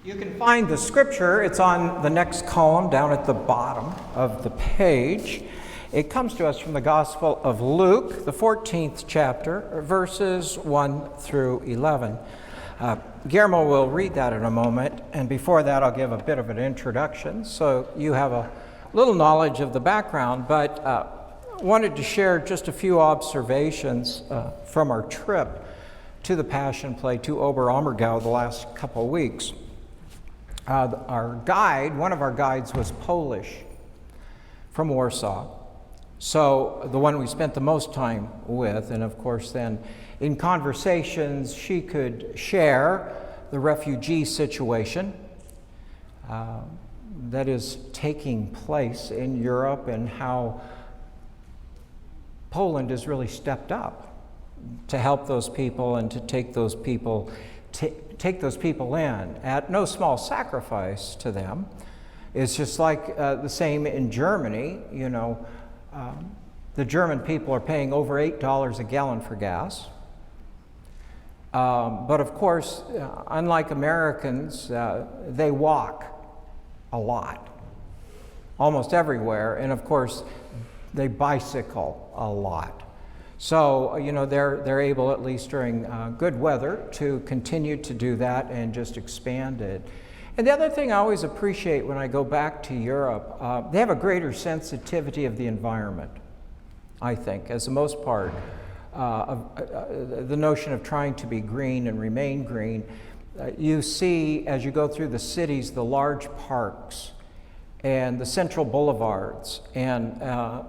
You can find the scripture. It's on the next column down at the bottom of the page. It comes to us from the Gospel of Luke, the 14th chapter, verses 1 through 11. Guillermo will read that in a moment, and before that I'll give a bit of an introduction so you have a little knowledge of the background, but wanted to share just a few observations from our trip to the Passion Play to Oberammergau the last couple of weeks. Our guide, one of our guides, was Polish from Warsaw. So the one we spent the most time with, and of course then in conversations she could share the refugee situation that is taking place in Europe and how Poland has really stepped up to help those people and to take those people in at no small sacrifice to them. It's just like the same in Germany. You know, the German people are paying over $8 a gallon for gas. But of course, unlike Americans, they walk a lot, almost everywhere, and of course, they bicycle a lot. So, you know, they're able, at least during good weather, to continue to do that and just expand it. And the other thing I always appreciate when I go back to Europe, they have a greater sensitivity of the environment, I think, as the most part. The notion of trying to be green and remain green. You see, as you go through the cities, the large parks and the central boulevards, and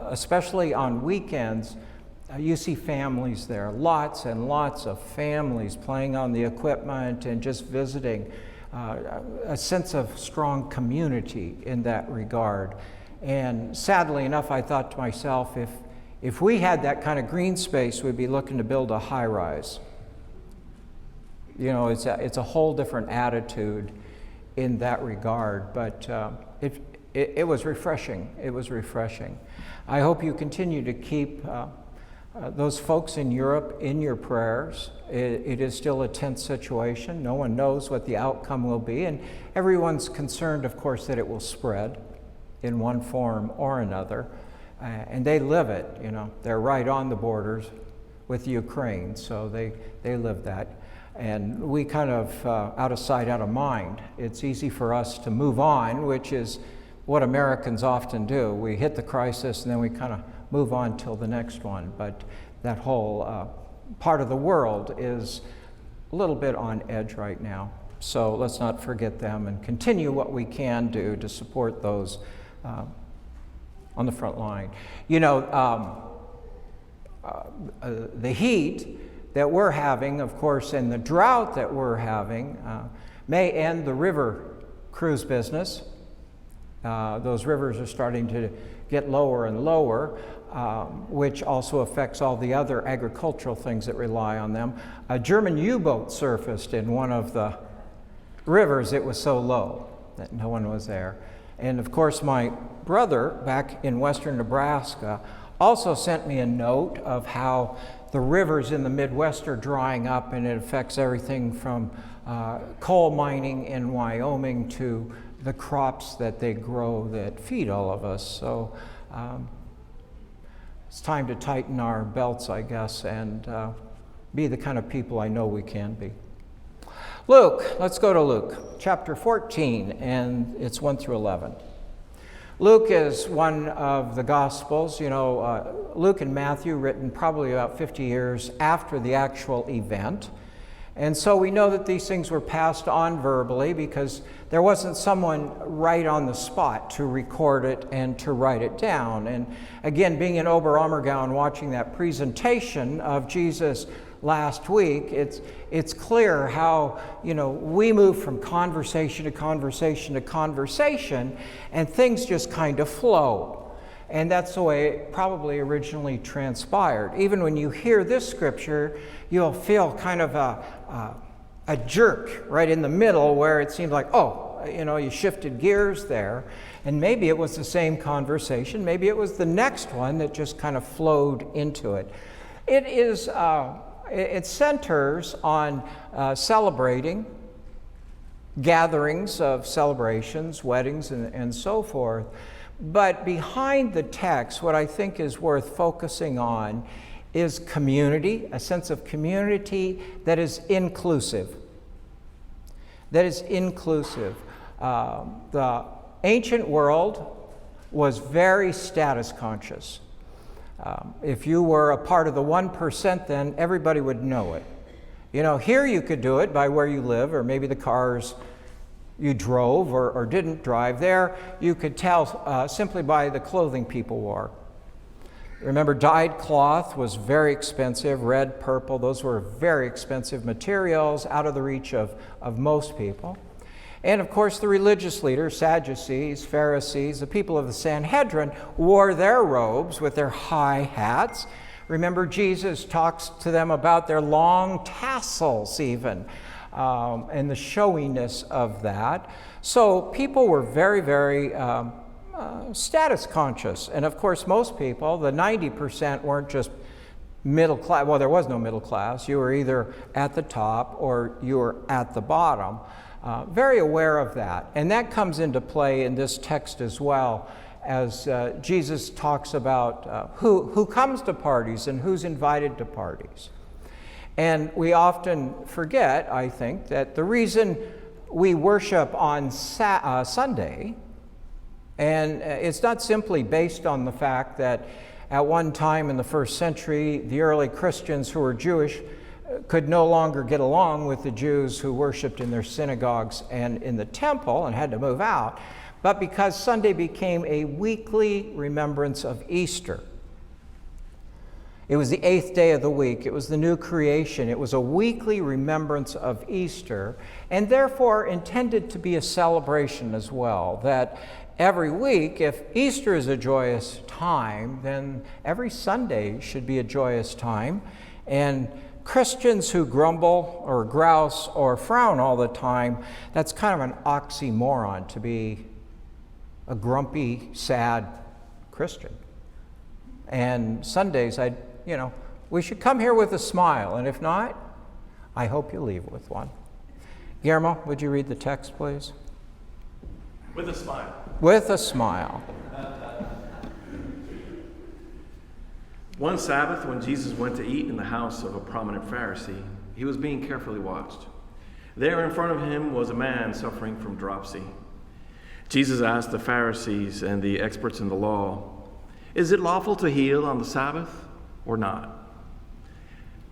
especially on weekends, you see families there, lots and lots of families playing on the equipment and just visiting, a sense of strong community in that regard. And sadly enough, I thought to myself, if we had that kind of green space, we'd be looking to build a high-rise. You know, it's a whole different attitude in that regard, but it was refreshing. It was refreshing. I hope you continue to keep those folks in Europe in your prayers. It is still a tense situation. No one knows what the outcome will be, and everyone's concerned, of course, that it will spread in one form or another. And they live it, you know. They're right on the borders with Ukraine, so they live that. And we kind of, out of sight, out of mind. It's easy for us to move on, which is what Americans often do. We hit the crisis and then we kind of move on till the next one. But that whole part of the world is a little bit on edge right now. So let's not forget them and continue what we can do to support those on the front line. You know, the heat that we're having, of course, and the drought that we're having may end the river cruise business. Those rivers are starting to get lower and lower, which also affects all the other agricultural things that rely on them. A German U-boat surfaced in one of the rivers. It was so low that no one was there. And of course, my brother back in western Nebraska also sent me a note of how the rivers in the Midwest are drying up, and it affects everything from coal mining in Wyoming to the crops that they grow that feed all of us. So it's time to tighten our belts, I guess, and be the kind of people I know we can be. Luke, let's go to Luke, chapter 14, and it's 1 through 11. Luke is one of the Gospels. You know, Luke and Matthew written probably about 50 years after the actual event. And so we know that these things were passed on verbally because there wasn't someone right on the spot to record it and to write it down. And again, being in Oberammergau and watching that presentation of Jesus last week, it's clear how, you know, we move from conversation to conversation to conversation, and things just kind of flow. And that's the way it probably originally transpired. Even when you hear this scripture, you'll feel kind of a jerk right in the middle where it seems like, oh, you know, you shifted gears there. And maybe it was the same conversation. Maybe it was the next one that just kind of flowed into it. It centers on celebrating gatherings of celebrations, weddings, and so forth. But behind the text, what I think is worth focusing on is community, a sense of community that is inclusive. That is inclusive. The ancient world was very status conscious. If you were a part of the 1%, then everybody would know it. You know, here you could do it by where you live, or maybe the cars you drove or didn't drive. There you could tell simply by the clothing people wore. Remember, dyed cloth was very expensive, red, purple, those were very expensive materials, out of the reach of most people. And of course, the religious leaders, Sadducees, Pharisees, the people of the Sanhedrin, wore their robes with their high hats. Remember, Jesus talks to them about their long tassels even, and the showiness of that. So people were very, very status conscious. And of course, most people, the 90%, weren't just middle class. Well, there was no middle class. You were either at the top or you were at the bottom. Very aware of that. And that comes into play in this text as well, as Jesus talks about who comes to parties and who's invited to parties. And we often forget, I think, that the reason we worship on Sunday, and it's not simply based on the fact that at one time in the first century, the early Christians who were Jewish could no longer get along with the Jews who worshiped in their synagogues and in the temple and had to move out, but because Sunday became a weekly remembrance of Easter. It was the 8th day of the week. It was the new creation. It was a weekly remembrance of Easter, and therefore intended to be a celebration as well, that every week, if Easter is a joyous time, then every Sunday should be a joyous time. And Christians who grumble or grouse or frown all the time, that's kind of an oxymoron to be a grumpy, sad Christian. And Sundays, we should come here with a smile, and if not, I hope you leave with one. Guillermo, would you read the text, please? With a smile. With a smile. One Sabbath, when Jesus went to eat in the house of a prominent Pharisee, he was being carefully watched. There in front of him was a man suffering from dropsy. Jesus asked the Pharisees and the experts in the law, "Is it lawful to heal on the Sabbath or not?"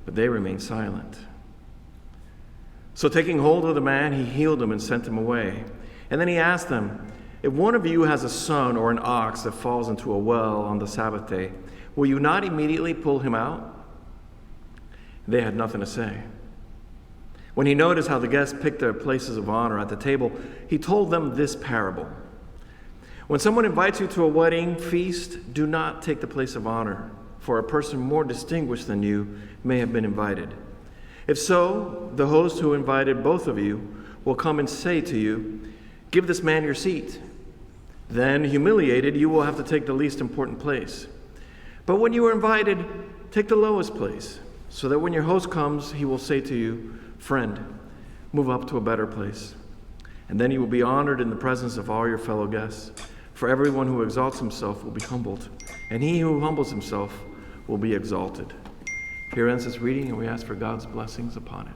But they remained silent. So taking hold of the man, he healed him and sent him away. And then he asked them, "If one of you has a son or an ox that falls into a well on the Sabbath day, will you not immediately pull him out?" They had nothing to say. When he noticed how the guests picked their places of honor at the table, he told them this parable. "When someone invites you to a wedding feast, do not take the place of honor, for a person more distinguished than you may have been invited. If so, the host who invited both of you will come and say to you, 'Give this man your seat.' Then, humiliated, you will have to take the least important place. But when you are invited, take the lowest place, so that when your host comes, he will say to you, 'Friend, move up to a better place.' And then you will be honored in the presence of all your fellow guests. For everyone who exalts himself will be humbled, and he who humbles himself will be exalted." Here ends this reading, and we ask for God's blessings upon it.